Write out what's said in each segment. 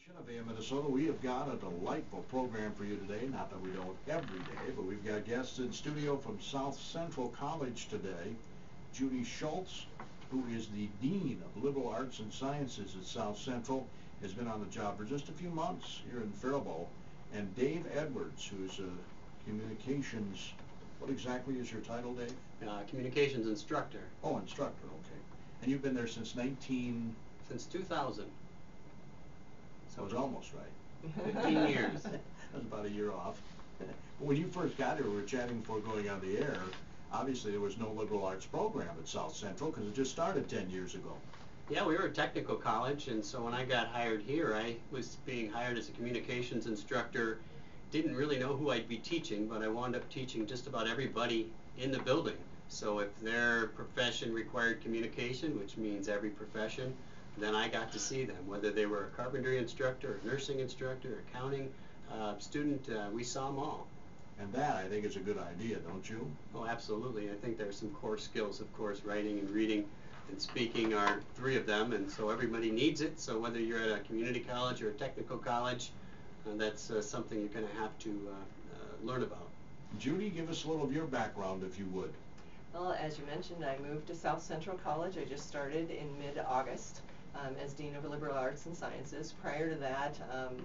Edition of AM Minnesota. We have got a delightful program for you today. Not that we don't every day, but we've got guests in studio from South Central College today. Judy Schultz, who is the Dean of Liberal Arts and Sciences at South Central, has been on the job for just a few months here in Faribault. And Dave Edwards, who's a communications, what exactly is your title, Dave? Communications instructor. Oh, instructor, okay. And you've been there since Since 2000. So it was almost right. 15 years. That was about a year off. But when you first got here, we were chatting before going on the air. Obviously, there was no liberal arts program at South Central because it just started 10 years ago. Yeah, we were a technical college, and so when I got hired here, I was being hired as a communications instructor. Didn't really know who I'd be teaching, but I wound up teaching just about everybody in the building. So if their profession required communication, which means every profession, then I got to see them, whether they were a carpentry instructor, a nursing instructor, accounting student, we saw them all. And that, I think, is a good idea, don't you? Oh, absolutely. I think there's some core skills, of course. Writing and reading and speaking are three of them, and so everybody needs it. So whether you're at a community college or a technical college, that's something you're going to have to learn about. Judy, give us a little of your background, if you would. Well, as you mentioned, I moved to South Central College. I just started in mid-August as Dean of Liberal Arts and Sciences. Prior to that,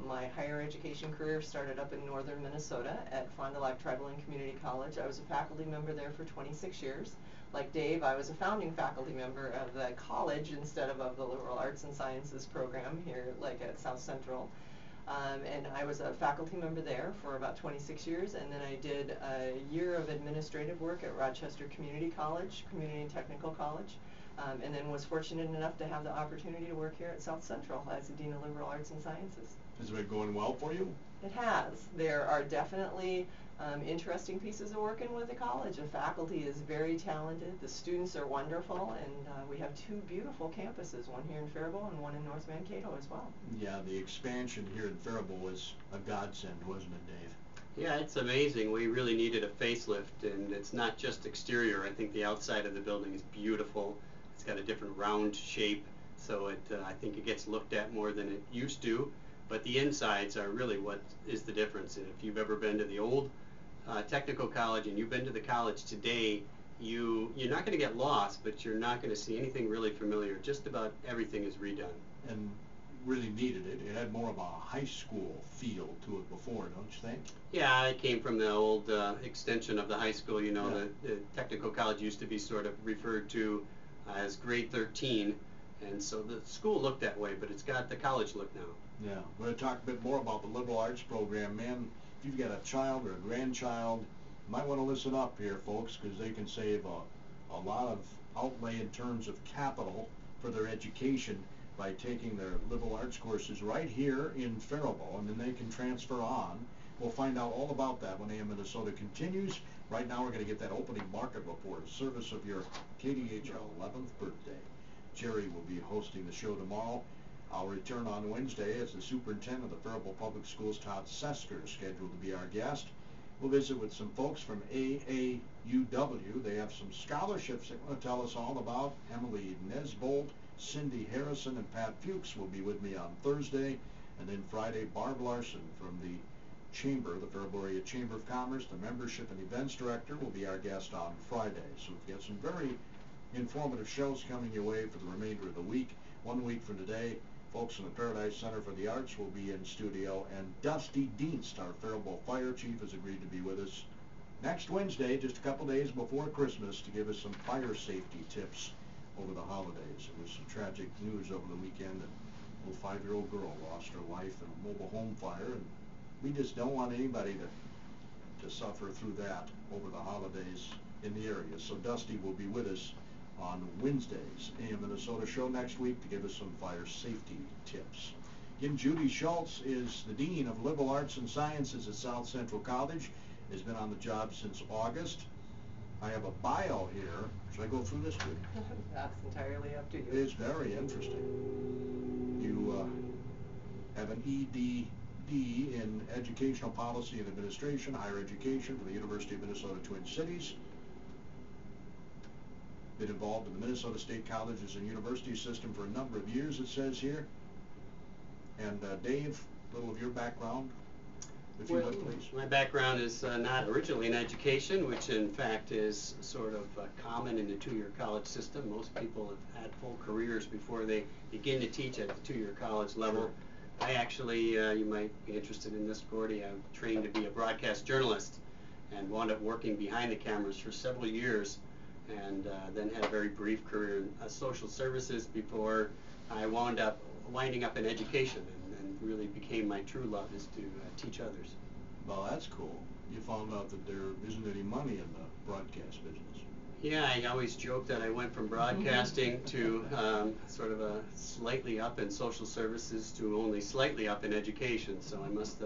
my higher education career started up in northern Minnesota at Fond du Lac Tribal and Community College. I was a faculty member there for 26 years. Like Dave, I was a founding faculty member of the college instead of the Liberal Arts and Sciences program here, like at South Central. And I was a faculty member there for about 26 years, and then I did a year of administrative work at Rochester Community College, Community and Technical College, and then was fortunate enough to have the opportunity to work here at South Central as the Dean of Liberal Arts and Sciences. Has it been going well for you? It has. There are definitely interesting pieces of working with the college. The faculty is very talented, the students are wonderful, and we have two beautiful campuses, one here in Faribault and one in North Mankato as well. Yeah, the expansion here in Faribault was a godsend, wasn't it, Dave? Yeah, it's amazing. We really needed a facelift, and it's not just exterior. I think the outside of the building is beautiful. It's got a different round shape, so I think it gets looked at more than it used to. But the insides are really what is the difference. And if you've ever been to the old technical college and you've been to the college today, you're not going to get lost, but you're not going to see anything really familiar. Just about everything is redone. And really needed it. It had more of a high school feel to it before, don't you think? Yeah, I came from the old extension of the high school. You know, Yeah. the technical college used to be sort of referred to as grade 13, and so the school looked that way, but it's got the college look now. Yeah, we're going to talk a bit more about the liberal arts program. Man, if you've got a child or a grandchild, you might want to listen up here, folks, because they can save a lot of outlay in terms of capital for their education by taking their liberal arts courses right here in Faribault, and then they can transfer on. We'll find out all about that when AM Minnesota continues. Right now we're going to get that opening market report, a service of your KDHL 11th birthday. Jerry will be hosting the show tomorrow. I'll return on Wednesday as the superintendent of the Faribault Public Schools, Todd Sesker, is scheduled to be our guest. We'll visit with some folks from AAUW. They have some scholarships they want to tell us all about. Emily Nesbold, Cindy Harrison, and Pat Fuchs will be with me on Thursday. And then Friday, Barb Larson from the Chamber, the Faribault Area Chamber of Commerce, the Membership and Events Director, will be our guest on Friday. So we've got some very informative shows coming your way for the remainder of the week. 1 week from today, folks from the Paradise Center for the Arts will be in studio, and Dusty Dienst, our Faribault Fire Chief, has agreed to be with us next Wednesday, just a couple days before Christmas, to give us some fire safety tips over the holidays. There was some tragic news over the weekend that a little 5-year-old girl lost her life in a mobile home fire, and we just don't want anybody to suffer through that over the holidays in the area. So Dusty will be with us on Wednesday's AM Minnesota show next week to give us some fire safety tips. Again, Judy Schultz is the Dean of Liberal Arts and Sciences at South Central College, has been on the job since August. I have a bio here. Should I go through this, Judy? That's entirely up to you. It's very interesting. You have an ED in Educational Policy and Administration, Higher Education for the University of Minnesota Twin Cities. Been involved in the Minnesota State Colleges and University system for a number of years, it says here. And Dave, a little of your background, if you Well, would, please. my background is not originally in education, which in fact is sort of common in the two-year college system. Most people have had full careers before they begin to teach at the two-year college level. Sure. I actually, you might be interested in this, Gordy, I'm trained to be a broadcast journalist and wound up working behind the cameras for several years, and then had a very brief career in social services before I winding up in education, and really became my true love is to teach others. Well, that's cool. You found out that there isn't any money in the broadcast business. Yeah, I always joke that I went from broadcasting to sort of a slightly up in social services to only slightly up in education, so I must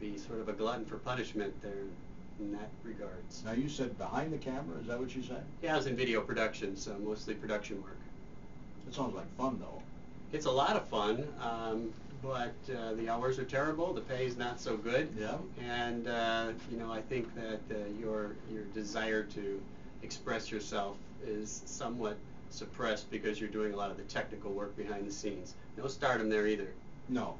be sort of a glutton for punishment there in that regards. Now, you said behind the camera, is that what you said? Yeah, I was in video production, so mostly production work. It sounds like fun, though. It's a lot of fun, but the hours are terrible, the pay is not so good. Yeah. And you know, I think that your desire to express yourself is somewhat suppressed because you're doing a lot of the technical work behind the scenes. No stardom there either. No.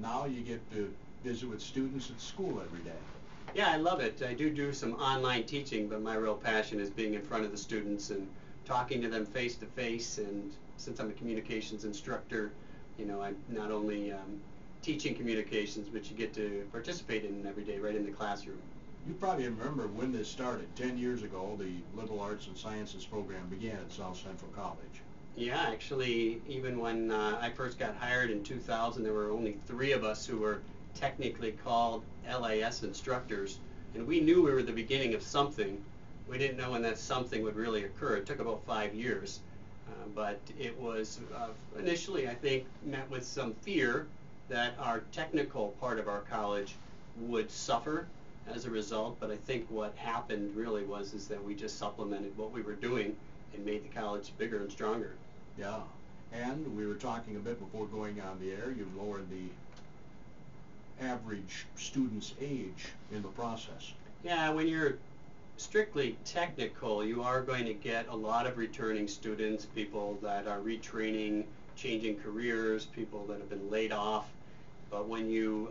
Now you get to visit with students at school every day. Yeah, I love it. I do some online teaching, but my real passion is being in front of the students and talking to them face to face. And since I'm a communications instructor, you know, I'm not only teaching communications, but you get to participate in every day right in the classroom. You probably remember when this started. 10 years ago, the Liberal Arts and Sciences program began at South Central College. Yeah, actually, even when I first got hired in 2000, there were only 3 of us who were technically called LAS instructors, and we knew we were the beginning of something. We didn't know when that something would really occur. It took about 5 years, but it was initially, I think, met with some fear that our technical part of our college would suffer as a result, but I think what happened really is that we just supplemented what we were doing and made the college bigger and stronger. Yeah. And we were talking a bit before going on the air, you've lowered the average student's age in the process. Yeah, when you're strictly technical, you are going to get a lot of returning students, people that are retraining, changing careers, people that have been laid off. But when you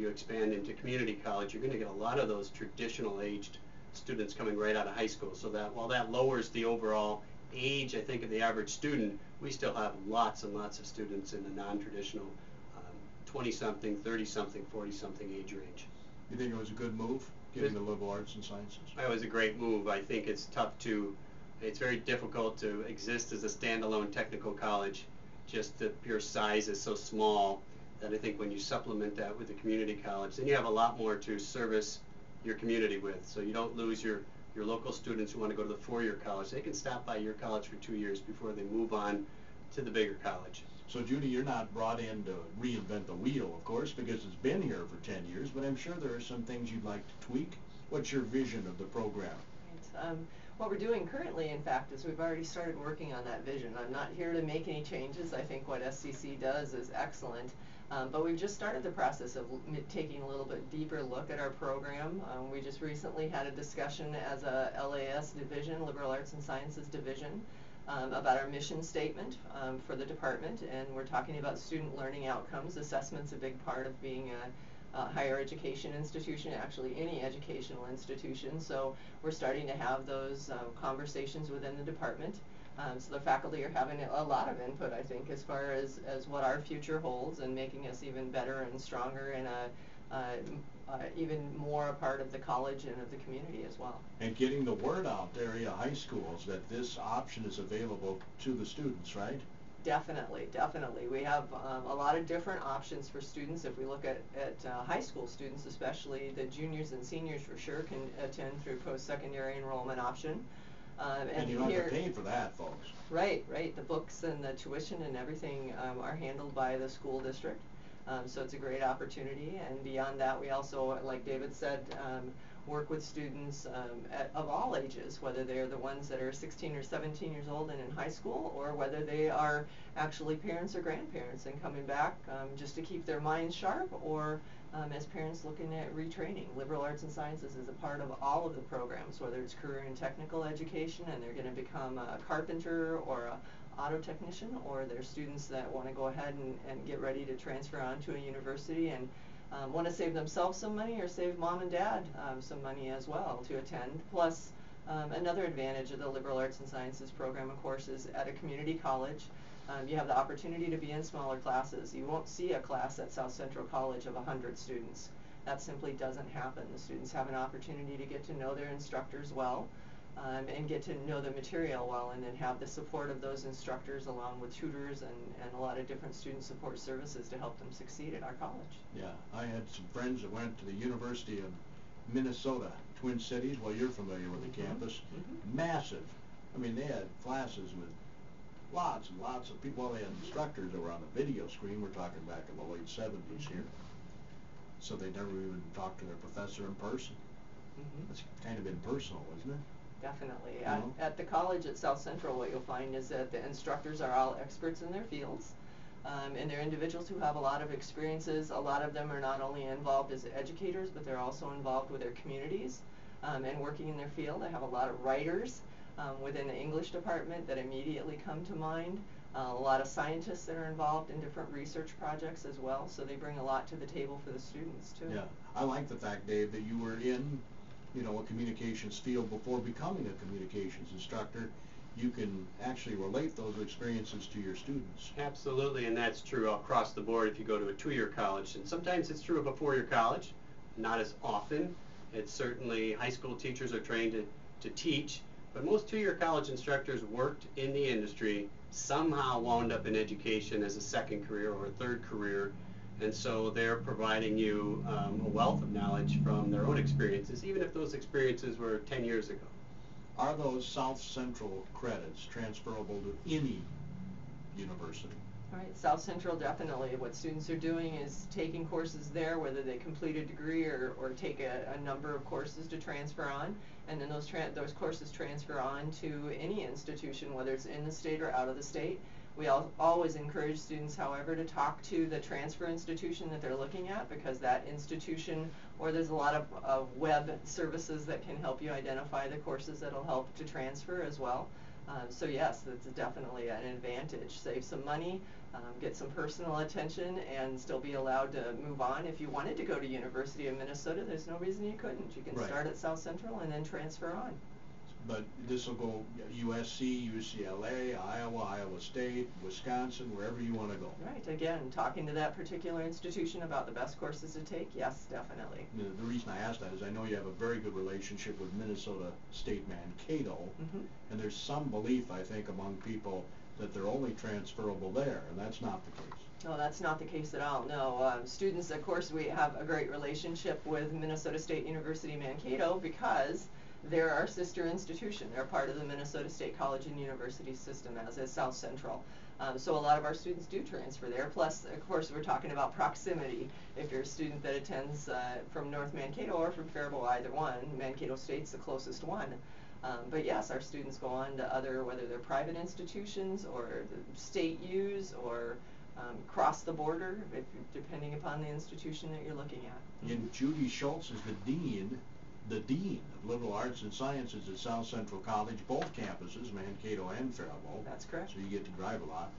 expand into community college, you're going to get a lot of those traditional aged students coming right out of high school. So that while that lowers the overall age, I think, of the average student, we still have lots and lots of students in the non-traditional 20-something, 30-something, 40-something age range. You think it was a good move, getting the Liberal Arts and Sciences? It was a great move. I think it's very difficult to exist as a standalone technical college. Just the pure size is so small that I think when you supplement that with a community college, then you have a lot more to service your community with. So you don't lose your local students who want to go to the 4-year college. They can stop by your college for 2 years before they move on to the bigger college. So, Judy, you're not brought in to reinvent the wheel, of course, because it's been here for 10 years, but I'm sure there are some things you'd like to tweak. What's your vision of the program? Right. What we're doing currently, in fact, is we've already started working on that vision. I'm not here to make any changes. I think what SCC does is excellent. But we've just started the process of taking a little bit deeper look at our program. We just recently had a discussion as a LAS division, Liberal Arts and Sciences division, about our mission statement for the department, and we're talking about student learning outcomes. Assessment's a big part of being a higher education institution, actually any educational institution, so we're starting to have those conversations within the department. So the faculty are having a lot of input, I think, as far as what our future holds and making us even better and stronger and even more a part of the college and of the community as well. And getting the word out to area high schools that this option is available to the students, right? Definitely, definitely. We have a lot of different options for students. If we look at high school students, especially the juniors and seniors for sure can attend through post-secondary enrollment option. And you don't have to pay for that, folks. Right, right. The books and the tuition and everything are handled by the school district. So it's a great opportunity. And beyond that, we also, like David said, work with students of all ages, whether they're the ones that are 16 or 17 years old and in high school, or whether they are actually parents or grandparents and coming back just to keep their minds sharp, or as parents looking at retraining. Liberal Arts and Sciences is a part of all of the programs, whether it's career and technical education and they're going to become a carpenter or auto technician, or they're students that want to go ahead and get ready to transfer on to a university and want to save themselves some money or save mom and dad some money as well to attend. Plus, another advantage of the liberal arts and sciences program, of course, is at a community college. You have the opportunity to be in smaller classes. You won't see a class at South Central College of 100 students. That simply doesn't happen. The students have an opportunity to get to know their instructors well, and get to know the material well, and then have the support of those instructors along with tutors and a lot of different student support services to help them succeed at our college. Yeah, I had some friends that went to the University of Minnesota, Twin Cities. Well, you're familiar with the campus. Massive. I mean, they had classes with lots and lots of people. Well, they had instructors that were on the video screen. We're talking back in the late 70s here. So they never even talked to their professor in person. It's kind of impersonal, isn't it? Definitely. You know? At the college at South Central, what you'll find is that the instructors are all experts in their fields, and they're individuals who have a lot of experiences. A lot of them are not only involved as educators, but they're also involved with their communities and working in their field. I have a lot of writers within the English department that immediately come to mind. A lot of scientists that are involved in different research projects as well, so they bring a lot to the table for the students too. Yeah, I like the fact, Dave, that you were in, you know, a communications field before becoming a communications instructor. You can actually relate those experiences to your students. Absolutely, and that's true across the board if you go to a two-year college. And sometimes it's true of a four-year college, not as often. It's certainly high school teachers are trained to teach, but most two-year college instructors worked in the industry, somehow wound up in education as a second career or a third career, and so they're providing you a wealth of knowledge from their own experiences, even if those experiences were 10 years ago. Are those South Central credits transferable to any university? All right, South Central definitely. What students are doing is taking courses there, whether they complete a degree or take a number of courses to transfer on, and then those courses transfer on to any institution, whether it's in the state or out of the state. We always encourage students, however, to talk to the transfer institution that they're looking at, because that institution, or there's a lot of web services that can help you identify the courses that'll help to transfer as well. So yes, that's definitely an advantage. Save some money, get some personal attention, and still be allowed to move on. If you wanted to go to University of Minnesota, there's no reason you couldn't. You can start at South Central and then transfer on. But this will go USC, UCLA, Iowa, Iowa State, Wisconsin, wherever you want to go. Right. Again, talking to that particular institution about the best courses to take, yes, definitely. The reason I ask that is I know you have a very good relationship with Minnesota State Mankato, and there's some belief, I think, among people that they're only transferable there, and that's not the case. No, that's not the case at all. No, students, of course, we have a great relationship with Minnesota State University Mankato because they're our sister institution. They're part of the Minnesota State College and University system, as is South Central. So a lot of our students do transfer there. Plus, of course, we're talking about proximity. If you're a student that attends from North Mankato or from Faribault, either one, Mankato State's the closest one. But yes, our students go on to other, whether they're private institutions or state U's or cross the border, depending upon the institution that you're looking at. And Judy Schultz is the dean of liberal arts and sciences at South Central College, both campuses, Mankato and Faribault. That's correct. So you get to drive a lot.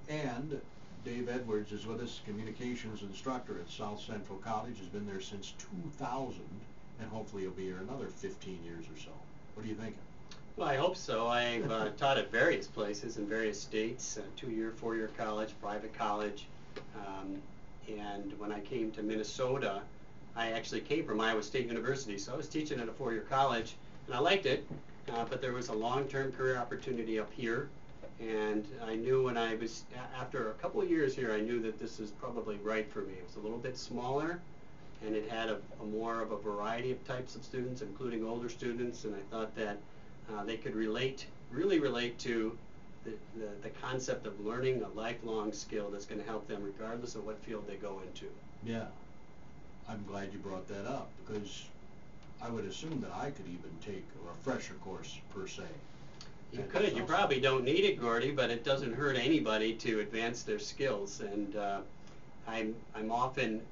And Dave Edwards is with us, communications instructor at South Central College, has been there since 2000, and hopefully he'll be here another 15 years or so. What are you thinking? Well, I hope so. I've taught at various places in various states, two-year, four-year college, private college, and when I came to Minnesota, I actually came from Iowa State University, so I was teaching at a four-year college, and I liked it, but there was a long-term career opportunity up here, and I knew when I was, after a couple of years here, I knew that this is probably right for me. It was a little bit smaller, and it had a more of a variety of types of students, including older students, and I thought that they could really relate to the concept of learning a lifelong skill that's going to help them regardless of what field they go into. Yeah. I'm glad you brought that up, because I would assume that I could even take a refresher course per se. You could. You probably don't need it, Gordy, but it doesn't hurt anybody to advance their skills. And I'm often,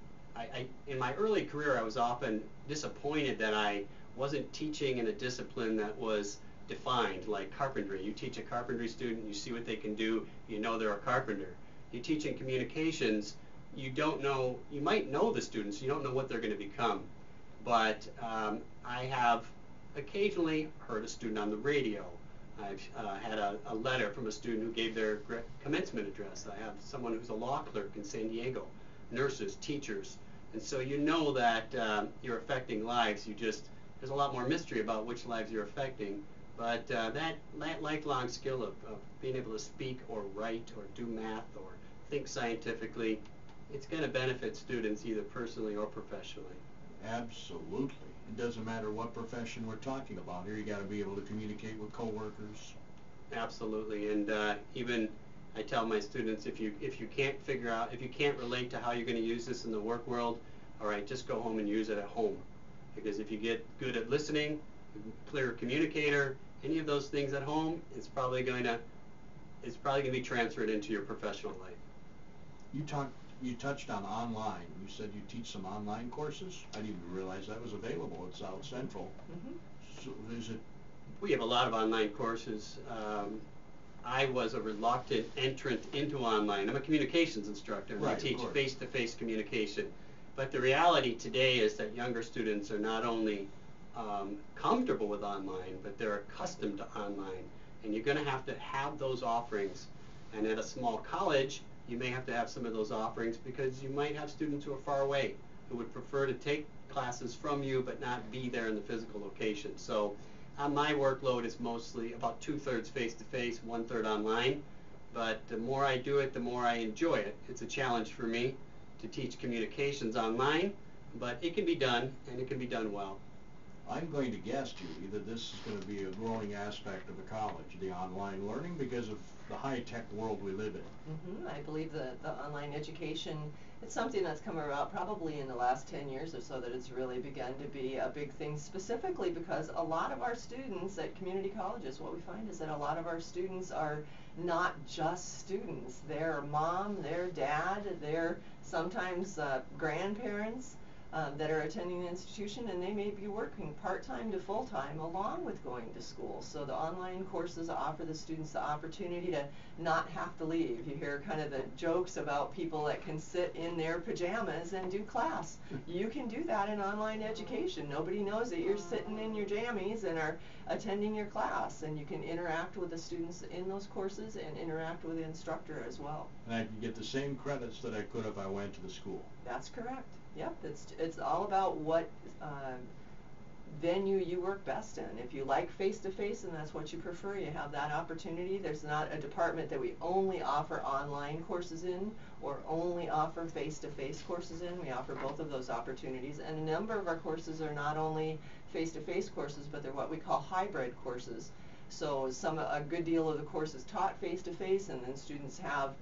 in my early career, I was often disappointed that I wasn't teaching in a discipline that was defined, like carpentry. You teach a carpentry student, you see what they can do, you know they're a carpenter. You teach in communications, you don't know, you might know the students, you don't know what they're going to become. But I have occasionally heard a student on the radio. I've had a letter from a student who gave their commencement address. I have someone who's a law clerk in San Diego, nurses, teachers. And so you know that you're affecting lives. There's a lot more mystery about which lives you're affecting. But that lifelong skill of being able to speak or write or do math or think scientifically, it's going to benefit students either personally or professionally. Absolutely. It doesn't matter what profession we're talking about. Here you got to be able to communicate with coworkers. Absolutely. And even I tell my students, if you can't figure out, if you can't relate to how you're going to use this in the work world, all right, just go home and use it at home. Because if you get good at listening, clear communicator, any of those things at home, it's probably going to be transferred into your professional life. You touched on online. You said you teach some online courses. I didn't even realize that was available at South Central. So is it? We have a lot of online courses. I was a reluctant entrant into online. I'm a communications instructor, and Right, I teach of course. face-to-face communication. But the reality today is that younger students are not only comfortable with online, but they're accustomed to online. And you're going to have those offerings. And at a small college, you may have to have some of those offerings because you might have students who are far away who would prefer to take classes from you but not be there in the physical location. So my workload is mostly about 2/3 face-to-face, 1/3 online. But the more I do it, the more I enjoy it. It's a challenge for me to teach communications online, but it can be done, and it can be done well. I'm going to guess, Judy, that this is going to be a growing aspect of the college, the online learning, because of the high-tech world we live in. I believe the online education, it's something that's come about probably in the last 10 years or so that it's really begun to be a big thing, specifically because a lot of our students at community colleges, what we find is that a lot of our students are not just students. They're mom, they're dad, they're sometimes grandparents that are attending the institution, and they may be working part-time to full-time along with going to school. So the online courses offer the students the opportunity to not have to leave. You hear kind of the jokes about people that can sit in their pajamas and do class. You can do that in online education. Nobody knows that you're sitting in your jammies and are attending your class, and you can interact with the students in those courses and interact with the instructor as well. And I can get the same credits that I could if I went to the school. That's correct. Yep, it's all about what venue you work best in. If you like face-to-face and that's what you prefer, you have that opportunity. There's not a department that we only offer online courses in or only offer face-to-face courses in. We offer both of those opportunities, and a number of our courses are not only face-to-face courses, but they're what we call hybrid courses. So a good deal of the course is taught face-to-face, and then students have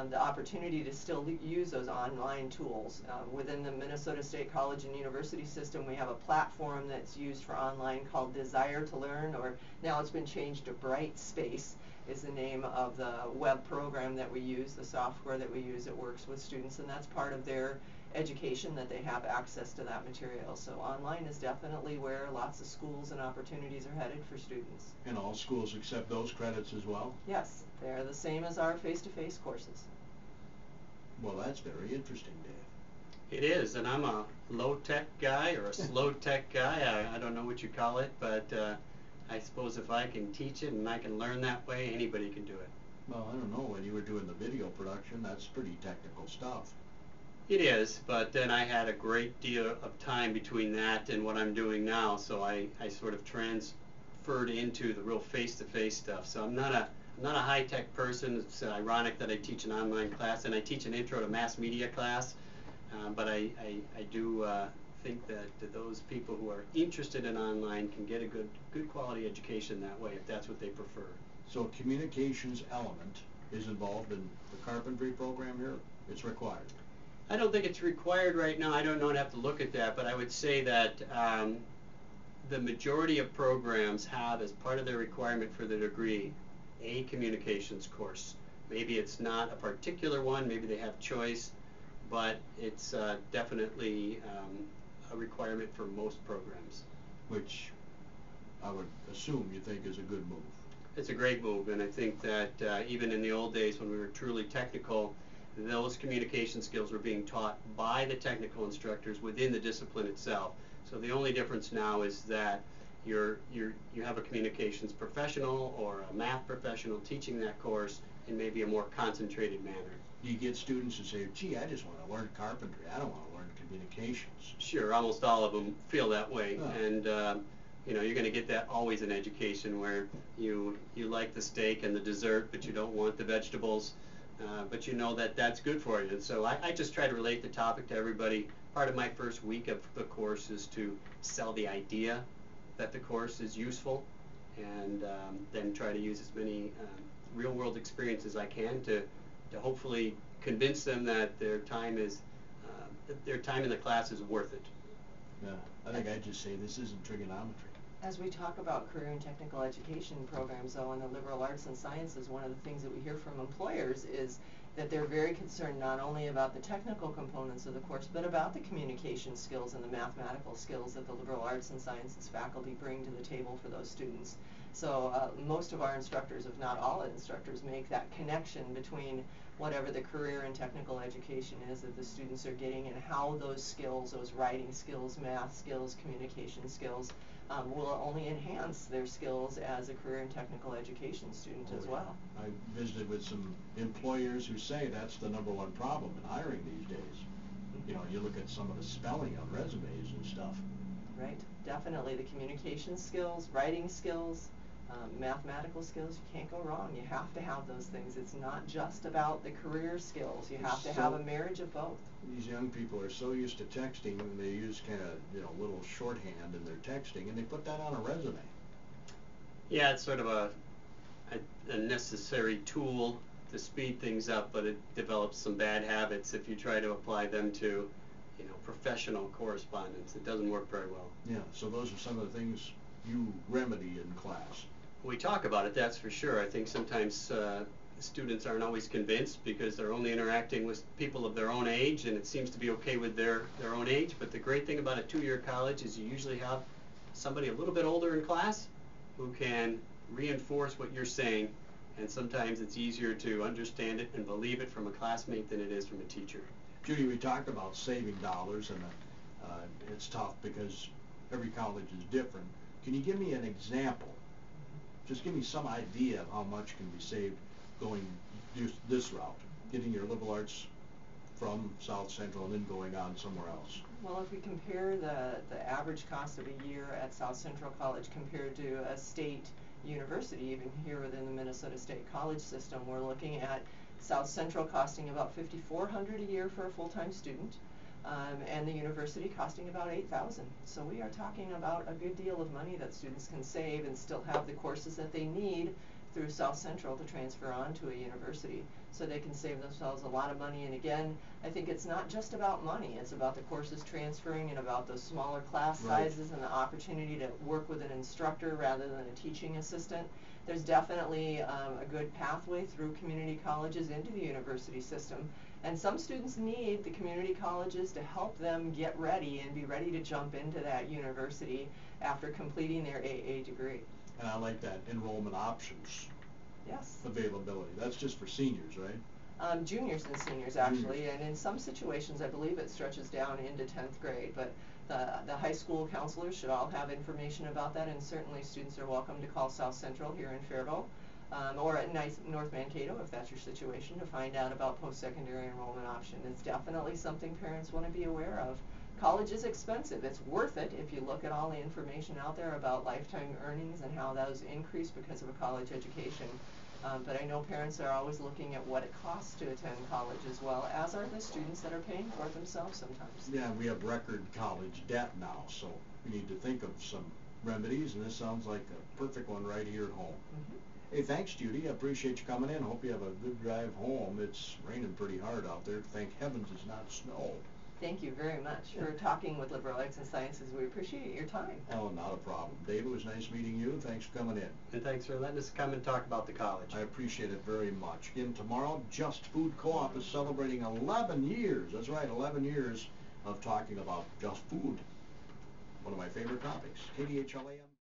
the opportunity to still use those online tools. Within the Minnesota State College and University system, we have a platform that's used for online called Desire to Learn, or now it's been changed to Bright Space is the name of the web program that we use, the software that we use that works with students, and that's part of their education, that they have access to that material. So online is definitely where lots of schools and opportunities are headed for students. And all schools accept those credits as well? Yes, they're the same as our face-to-face courses. Well, that's very interesting, Dave. It is, and I'm a low-tech guy or a slow-tech guy. I don't know what you call it, but I suppose if I can teach it and I can learn that way, anybody can do it. Well, I don't know, when you were doing the video production, that's pretty technical stuff. It is, but then I had a great deal of time between that and what I'm doing now, so I sort of transferred into the real face-to-face stuff. So I'm not a high-tech person. It's ironic that I teach an online class, and I teach an intro to mass media class, but I do think that those people who are interested in online can get a good quality education that way if that's what they prefer. So a communications element is involved in the carpentry program here? It's required? I don't think it's required right now. I don't know. I'd have to look at that, but I would say that the majority of programs have, as part of their requirement for the degree, a communications course. Maybe it's not a particular one, maybe they have choice, but it's definitely a requirement for most programs. Which I would assume you think is a good move. It's a great move, and I think that even in the old days when we were truly technical, those communication skills were being taught by the technical instructors within the discipline itself. So the only difference now is that you have a communications professional or a math professional teaching that course in maybe a more concentrated manner. Do you get students who say, gee, I just want to learn carpentry, I don't want to learn communications? Sure, almost all of them feel that way, Oh. and you know, you're going to get that always in education, where you like the steak and the dessert, but you don't want the vegetables, but you know that that's good for you. So I just try to relate the topic to everybody. Part of my first week of the course is to sell the idea that the course is useful, and then try to use as many real-world experiences as I can to hopefully convince them that their time in the class is worth it. Yeah, I think I'd just say this isn't trigonometry. As we talk about career and technical education programs, though, in the liberal arts and sciences, one of the things that we hear from employers is that they're very concerned not only about the technical components of the course, but about the communication skills and the mathematical skills that the liberal arts and sciences faculty bring to the table for those students. So most of our instructors, if not all instructors, make that connection between whatever the career and technical education is that the students are getting, and how those skills, those writing skills, math skills, communication skills, will only enhance their skills as a career and technical education student as well. I visited with some employers who say that's the #1 problem in hiring these days. You know, you look at some of the spelling on resumes and stuff. Right, definitely the communication skills, writing skills, mathematical skills, you can't go wrong. You have to have those things. It's not just about the career skills. You have to have a marriage of both. These young people are so used to texting, and they use kind of, you know, little shorthand in their texting, and they put that on a resume. Yeah, it's sort of a necessary tool to speed things up, but it develops some bad habits if you try to apply them to, you know, professional correspondence. It doesn't work very well. Yeah, so those are some of the things you remedy in class. We talk about it, that's for sure. I think sometimes students aren't always convinced because they're only interacting with people of their own age, and it seems to be okay with their own age. But the great thing about a two-year college is you usually have somebody a little bit older in class who can reinforce what you're saying, and sometimes it's easier to understand it and believe it from a classmate than it is from a teacher. Judy, we talked about saving dollars, and it's tough because every college is different. Can you give me an example? Just give me some idea of how much can be saved going this route, getting your liberal arts from South Central and then going on somewhere else. Well, if we compare the average cost of a year at South Central College compared to a state university, even here within the Minnesota State College system, we're looking at South Central costing about $5,400 a year for a full-time student, and the university costing about $8,000. So we are talking about a good deal of money that students can save and still have the courses that they need through South Central to transfer on to a university. So they can save themselves a lot of money. And again, I think it's not just about money. It's about the courses transferring and about those smaller class sizes and the opportunity to work with an instructor rather than a teaching assistant. There's definitely a good pathway through community colleges into the university system. And some students need the community colleges to help them get ready and be ready to jump into that university after completing their AA degree. And I like that enrollment options. Yes. Availability. That's just for seniors, right? Juniors and seniors, actually, and in some situations I believe it stretches down into 10th grade, but the high school counselors should all have information about that, and certainly students are welcome to call South Central here in Faribault, or at North Mankato if that's your situation, to find out about post-secondary enrollment option. It's definitely something parents want to be aware of. College is expensive. It's worth it if you look at all the information out there about lifetime earnings and how those increase because of a college education. But I know parents are always looking at what it costs to attend college, as well as are the students that are paying for it themselves sometimes. Yeah, we have record college debt now, so we need to think of some remedies, and this sounds like a perfect one right here at home. Hey, thanks, Judy. I appreciate you coming in. Hope you have a good drive home. It's raining pretty hard out there. Thank heavens it's not snow. Thank you very much for talking with Liberal Arts and Sciences. We appreciate your time. Oh, not a problem. Dave, it was nice meeting you. Thanks for coming in. And thanks for letting us come and talk about the college. I appreciate it very much. Again, tomorrow, Just Food Co-op is celebrating 11 years. That's right, 11 years of talking about just food. One of my favorite topics. KDHLAM.